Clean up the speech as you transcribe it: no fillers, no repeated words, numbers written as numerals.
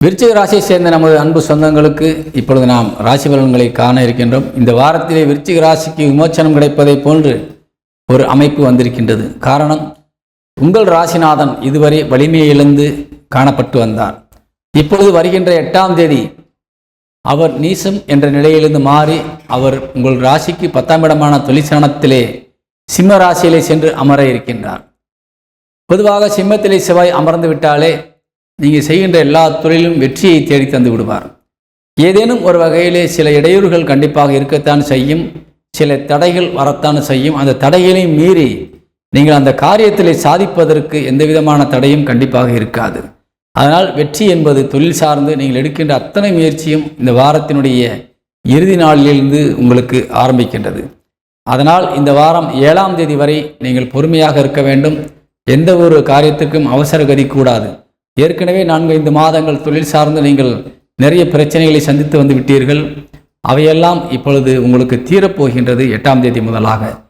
விருச்சிக ராசியை சேர்ந்த நமது அன்பு சொந்தங்களுக்கு இப்பொழுது நாம் ராசி பலன்களை காண இருக்கின்றோம். இந்த வாரத்திலே விருச்சிக ராசிக்கு விமோச்சனம் கிடைப்பதை போன்று ஒரு அமைப்பு வந்திருக்கின்றது. காரணம், உங்கள் ராசிநாதன் இதுவரை வலிமையை இழந்து காணப்பட்டு வந்தார். இப்பொழுது வருகின்ற 8ஆம் தேதி அவர் நீசம் என்ற நிலையிலிருந்து மாறி அவர் உங்கள் ராசிக்கு 10ஆம் இடமான தொழிற்சானத்திலே சிம்ம ராசியிலே சென்று அமர இருக்கின்றார். பொதுவாக சிம்மத்திலே செவ்வாய் அமர்ந்து விட்டாலே நீங்கள் செய்கின்ற எல்லா தொழிலும் வெற்றியை தேடி தந்து விடுவார். ஏதேனும் ஒரு வகையிலே சில இடையூறுகள் கண்டிப்பாக இருக்கத்தான் செய்யும், சில தடைகள் வரத்தான் செய்யும். அந்த தடைகளையும் மீறி நீங்கள் அந்த காரியத்திலே சாதிப்பதற்கு எந்த விதமான தடையும் கண்டிப்பாக இருக்காது. அதனால் வெற்றி என்பது தொழில் சார்ந்து நீங்கள் எடுக்கின்ற அத்தனை முயற்சியும் இந்த வாரத்தினுடைய இறுதி நாளிலிருந்து உங்களுக்கு ஆரம்பிக்கின்றது. அதனால் இந்த வாரம் 7ஆம் தேதி வரை நீங்கள் பொறுமையாக இருக்க வேண்டும். எந்த ஒரு காரியத்துக்கும் அவசர கதி கூடாது. ஏற்கனவே 4-5 மாதங்கள் தொழில் சார்ந்து நீங்கள் நிறைய பிரச்சனைகளை சந்தித்து வந்து விட்டீர்கள். அவையெல்லாம் இப்பொழுது உங்களுக்கு தீரப்போகின்றது 8ஆம் தேதி முதலாக.